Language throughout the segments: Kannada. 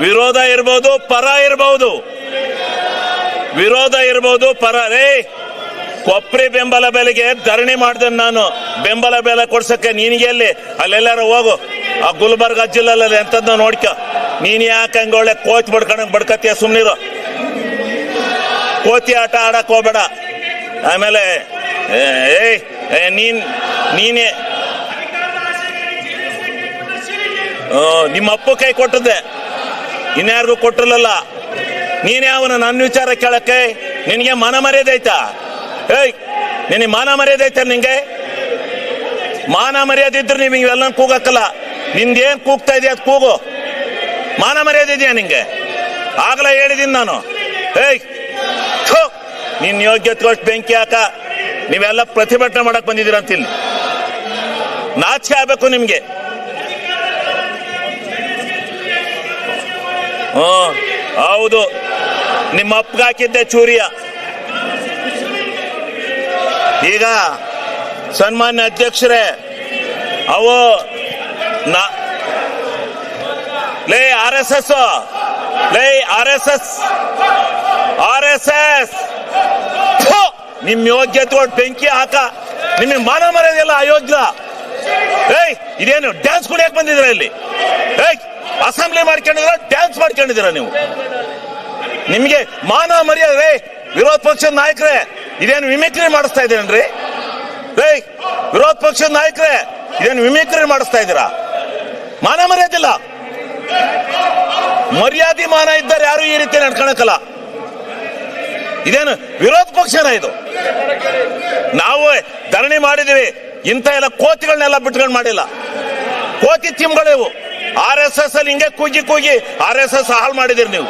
ವಿರೋಧ ಇರಬಹುದು, ಪರ ಇರಬಹುದು, ವಿರೋಧ ಇರಬಹುದು, ಪರ. ಕೊಪ್ರಿ ಬೆಂಬಲ ಬೆಲೆಗೆ ಧರಣಿ ಮಾಡಿದೆ ನಾನು. ಬೆಂಬಲ ಬೆಲೆ ಕೊಡ್ಸಕ್ಕೆ ನಿನಗೆ ಎಲ್ಲಿ? ಅಲ್ಲೆಲ್ಲಾರು ಹೋಗು, ಆ ಗುಲ್ಬರ್ಗ ಜಿಲ್ಲೆಲ್ಲ ಎಂತದ್ದು ನೋಡ್ಕ. ನೀನ್ ಯಾಕೆ ಹಂಗ ಒಳ್ಳೆ ಕೋಚ್ ಬಡ್ಕೊಂಡಂಗ್ ಬಡ್ಕತ್ತೀಯ? ಸುಮ್ನಿರು, ಕೋತಿ ಆಟ ಆಡಕ್ ಹೋಗ್ಬೇಡ. ಆಮೇಲೆ ನೀನೇ ನಿಮ್ಮ ಅಪ್ಪ ಕೈ ಕೊಟ್ಟದ್ದೆ, ಇನ್ಯಾರಿಗೂ ಕೊಟ್ಟಿರಲಿಲ್ಲ. ನೀನೇ ಅವನ ನನ್ನ ವಿಚಾರ ಕೇಳಕ್ಕೆ ನಿನಗೆ ಮಾನ ಮರ್ಯಾದೆ ಐತಾ? ನಿನಗೆ ಮಾನ ಮರ್ಯಾದೆ ಐತ? ನಿಂಗೆ ಮಾನ ಮರ್ಯಾದೆ ಇದ್ರೆ ನೀವು ಇವೆಲ್ಲ ಕೂಗಕ್ಕಲ್ಲ. ನಿಂದೇನ್ ಕೂಗ್ತಾ ಇದೆಯಾ ಅದು ಕೂಗು. ಮಾನ ಮರ್ಯಾದೆ ಇದೆಯಾ ನಿಂಗೆ? ಆಗ್ಲೇ ಹೇಳಿದೀನಿ ನಾನು. ನಿನ್ ಯೋಗ್ಯತೆ ಬೆಂಕಿ ಹಾಕ. ನೀವೆಲ್ಲ ಪ್ರತಿಭಟನೆ ಮಾಡಕ್ ಬಂದಿದ್ದೀರ ಅಂತ ಇಲ್ಲಿ. ನಾಚಿಕೆ ಆಗ್ಬೇಕು ನಿಮ್ಗೆ. ಹೌದು, ನಿಮ್ಮ ಅಪ್ಪಗೆ ಹಾಕಿದ್ದೆ ಚೂರಿಯ. ಈಗ ಸನ್ಮಾನ್ಯ ಅಧ್ಯಕ್ಷರೇ, ಅವು ಲೇ RSS, ಲೇ RSS ನಿಮ್ ಯೋಗ್ಯತೆ ಒಟ್ಟು ಬೆಂಕಿ ಹಾಕ. ನಿಮಗೆ ಮಾನ ಮರ್ಯಾದೆಲ್ಲ ಅಯೋಗ್ಯ. ಇದೇನು ಡ್ಯಾನ್ಸ್ ಕುಡಿಯಕ್ ಬಂದಿದ್ರ ಇಲ್ಲಿ? ಅಸೆಂಬ್ಲಿ ಮಾಡ್ಕೊಂಡಿದ್ರ, ಡ್ಯಾನ್ಸ್ ಮಾಡ್ಕೊಂಡಿದ್ದೀರ ನೀವು? ನಿಮ್ಗೆ ಮಾನ ಮರ್ಯಾದೆ? ವಿರೋಧ ಪಕ್ಷದ ನಾಯಕರೇ, ಇದೇನು ಮಿಮಿಕ್ರಿ ಮಾಡಿಸ್ತಾ ಇದ್ದೀರೇನ್ರಿ? ವಿರೋಧ ಪಕ್ಷದ ನಾಯಕರೇ, ಇದೇನು ಮಿಮಿಕ್ರಿ ಮಾಡಿಸ್ತಾ ಇದ್ದೀರಾ? ಮಾನ ಮರ್ಯಾದಿಲ್ಲ. ಮರ್ಯಾದೆ ಮಾನ ಇದ್ದಾರೆ ಯಾರು ಈ ರೀತಿ ನಡ್ಕೊಳಕಲ್ಲ. ಇದೇನು ವಿರೋಧ ಪಕ್ಷನ ಇದು? ನಾವು ಧರಣಿ ಮಾಡಿದೀವಿ. ಇಂಥ ಎಲ್ಲ ಕೋತಿಗಳನ್ನೆಲ್ಲ ಬಿಟ್ಕೊಂಡು ಮಾಡಿಲ್ಲ. ಕೋತಿ ತಿಮ್ಗಳಿವು. RSS ಅಲ್ಲಿ ಹಿಂಗೆ ಕೂಗಿ ಕೂಗಿ RSS ಹಾಳು ಮಾಡಿದಿರಿ ನೀವು.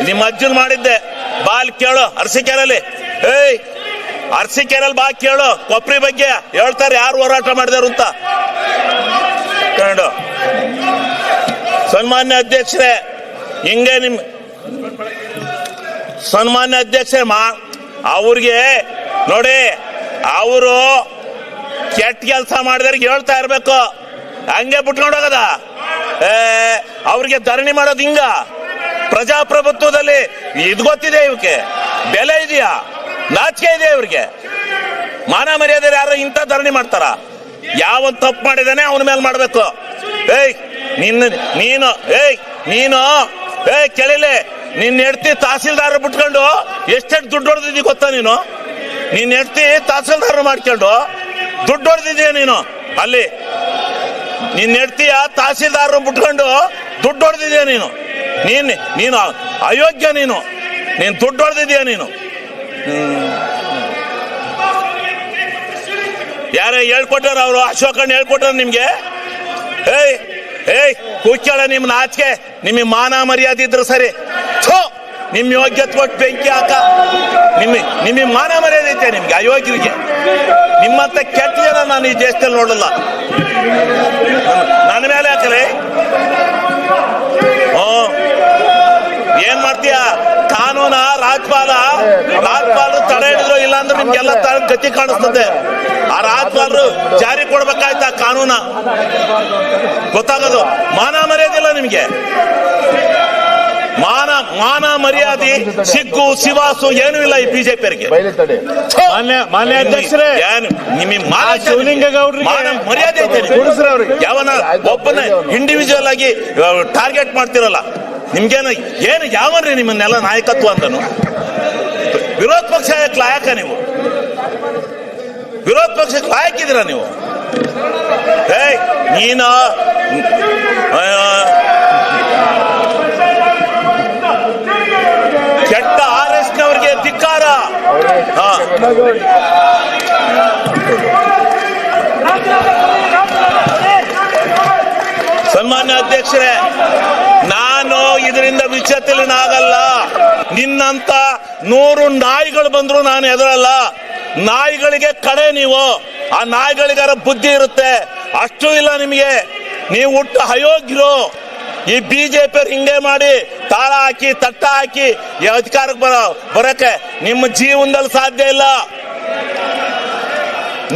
ನಿಮ್ಮ ಅಜ್ಜನ್ ಮಾಡಿದ್ದೆ. ಬಾಲ್ ಕೇಳು ಅರಸೀಕೆರೆಯಲ್ಲಿ. ಅರಸೀಕೆರೆಯಲ್ಲಿ ಬಾ ಕೇಳು, ಕೊಪ್ರಿ ಬಗ್ಗೆ ಹೇಳ್ತಾರೆ ಯಾರು ಹೋರಾಟ ಮಾಡಿದಾರು ಅಂತ. ಸನ್ಮಾನ್ಯ ಅಧ್ಯಕ್ಷರೇ, ಹಿಂಗೆ ನಿಮ್ ಸನ್ಮಾನ್ಯ ಅಧ್ಯಕ್ಷರೇ, ಅವ್ರಿಗೆ ನೋಡಿ, ಅವರು ಕೆಟ್ಟ ಕೆಲಸ ಮಾಡಿದವ್ರಿಗೆ ಹೇಳ್ತಾ ಇರ್ಬೇಕು. ಹಂಗೆ ಬಿಟ್ಕೊಂಡು ಹೋಗದ? ಅವ್ರಿಗೆ ಧರಣಿ ಮಾಡೋದು ಹಿಂಗ? ಪ್ರಜಾಪ್ರಭುತ್ವದಲ್ಲಿ ಇದು ಗೊತ್ತಿದೆ ಇವಕ್ಕೆ? ಬೆಲೆ ಇದೆಯಾ? ನಾಚಿಕೆ ಇದೆ ಇವ್ರಿಗೆ? ಮಾನ ಮರ್ಯಾದೆ ಯಾರು ಇಂಥ ಧರಣಿ ಮಾಡ್ತಾರ? ಯಾವನ್ ತಪ್ಪು ಮಾಡಿದಾನೆ ಅವನ ಮೇಲೆ ಮಾಡ್ಬೇಕು. ನೀನು ಕೇಳಿಲೆ, ನಿನ್ನ ಹೆಂಡತಿ ತಹಸೀಲ್ದಾರ್ ಬಿಟ್ಕೊಂಡು ಎಷ್ಟೆಷ್ಟು ದುಡ್ಡು ಹೊಡೆದಿದ್ದೀ ಗೊತ್ತಾ ನೀನು? ನಿನ್ನ ಹೆಂಡತಿ ತಹಸೀಲ್ದಾರ್ ಮಾಡ್ಕೊಂಡು ದುಡ್ಡು ಹೊಡೆದಿದ್ದೀಯ ನೀನು. ಅಲ್ಲಿ ನಿನ್ನ ಹೆಂಡತಿಯ ತಹಸೀಲ್ದಾರ್ ಬಿಟ್ಕೊಂಡು ದುಡ್ಡು ಹೊಡೆದಿದ್ದೀಯ ನೀನು. ನೀನು ಅಯೋಗ್ಯ. ನೀನು ದುಡ್ಡು ಹೊಡೆದಿದ್ದೀಯ ನೀನು. ಯಾರೇ ಹೇಳ್ಕೊಟ್ಟಾರ? ಅವರು ಅಶೋಕಣ್ಣ ಹೇಳ್ಕೊಟ್ಟಾರ ನಿಮ್ಗೆ? ಕೂಕ್ಯಾಳ ನಿಮ್ ನಾಚಿಕೆ. ನಿಮಗೆ ಮಾನ ಮರ್ಯಾದೆ ಇದ್ರು ಸರಿ. ನಿಮ್ ಯೋಗ್ಯತೆ ಕೊಟ್ಟು ಬೆಂಕಿ ಹಾಕ. ನಿಮಗೆ ಮಾನ ಮರ್ಯಾದೆ ಐತೆ ನಿಮ್ಗೆ? ಅಯೋಗ್ಯರಿಗೆ ನಿಮ್ಮಂತ ಕೆಟ್ಟ ಜನ ನಾನು ಈ ದೇಶದಲ್ಲಿ ನೋಡಲ್ಲ. ನನ್ನ ಮೇಲೆ ಹಾಕಲೇ ಏನ್ ಮಾಡ್ತೀಯ? ಕಾನೂನ ರಾಜ್ಪಾಲ ತಡೆ ಹಿಡಿದ್ರು, ಇಲ್ಲಾಂದ್ರೆ ನಿಮ್ಗೆಲ್ಲ ಗತಿ ಕಾಣಿಸ್ತದೆ. ಆ ರಾಜ್ಪಾಲರು ಜಾರಿ ಕೊಡ್ಬೇಕಾಯ್ತ ಕಾನೂನ? ಗೊತ್ತಾಗೋದು. ಮಾನ ಮರ್ಯಾದಿಲ್ಲ ನಿಮ್ಗೆ. ಮಾನ ಮರ್ಯಾದೆ, ಸಿಗ್ಗು ಸಿವಾಸು ಏನೂ ಇಲ್ಲ ಈ ಬಿಜೆಪಿಯವರಿಗೆ. ಮಾನ್ಯ ಅಧ್ಯಕ್ಷರೇ, ನಿಮಗೆ ಮರ್ಯಾದೆ ಐತೆ? ಯಾವನ ಒಬ್ಬನ ಇಂಡಿವಿಜುವಲ್ ಆಗಿ ಟಾರ್ಗೆಟ್ ಮಾಡ್ತಿರಲ್ಲ. ನಿಮ್ಗೇನು ಏನು ಯಾವನ್ರಿ ನಿಮ್ಮನ್ನೆಲ್ಲ ನಾಯಕತ್ವ ಅಂತನು? ವಿರೋಧ ಪಕ್ಷ ಲಾಯಕ ನೀವು? ವಿರೋಧ ಪಕ್ಷಕ್ಕೆ ಲಾಯಕಿದ್ದೀರಾ ನೀವು? ನೀನು ಕೆಟ್ಟ RSSನವರಿಗೆ ಧಿಕ್ಕಾರ. ಸನ್ಮಾನ್ಯ ಅಧ್ಯಕ್ಷರೇ, ನಾನು ಇದರಿಂದ ವಿಚಲಿತನಾಗಲ್ಲ. ನಿನ್ನಂತ 100 ನಾಯಿಗಳು ಬಂದ್ರು ನಾನು ಎದುರಲ್ಲ. ನಾಯಿಗಳಿಗೆ ಕಡೆ ನೀವು. ಆ ನಾಯಿಗಳಿಗಾರ ಬುದ್ಧಿ ಇರುತ್ತೆ, ಅಷ್ಟು ಇಲ್ಲ ನಿಮಗೆ. ನೀವು ಹುಟ್ಟು ಅಯೋಗ್ಯರು. ಈ ಬಿಜೆಪಿಯವ್ರು ಹಿಂಗೆ ಮಾಡಿ ತಾಳ ಹಾಕಿ ತಟ್ಟ ಹಾಕಿ ಈ ಅಧಿಕಾರಕ್ಕೆ ಬರಕ್ಕೆ ನಿಮ್ಮ ಜೀವನದಲ್ಲಿ ಸಾಧ್ಯ ಇಲ್ಲ.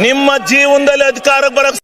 ನಿಮ್ಮ ಜೀವನದಲ್ಲಿ ಅಧಿಕಾರಕ್ಕೆ ಬರಕ್ಕೆ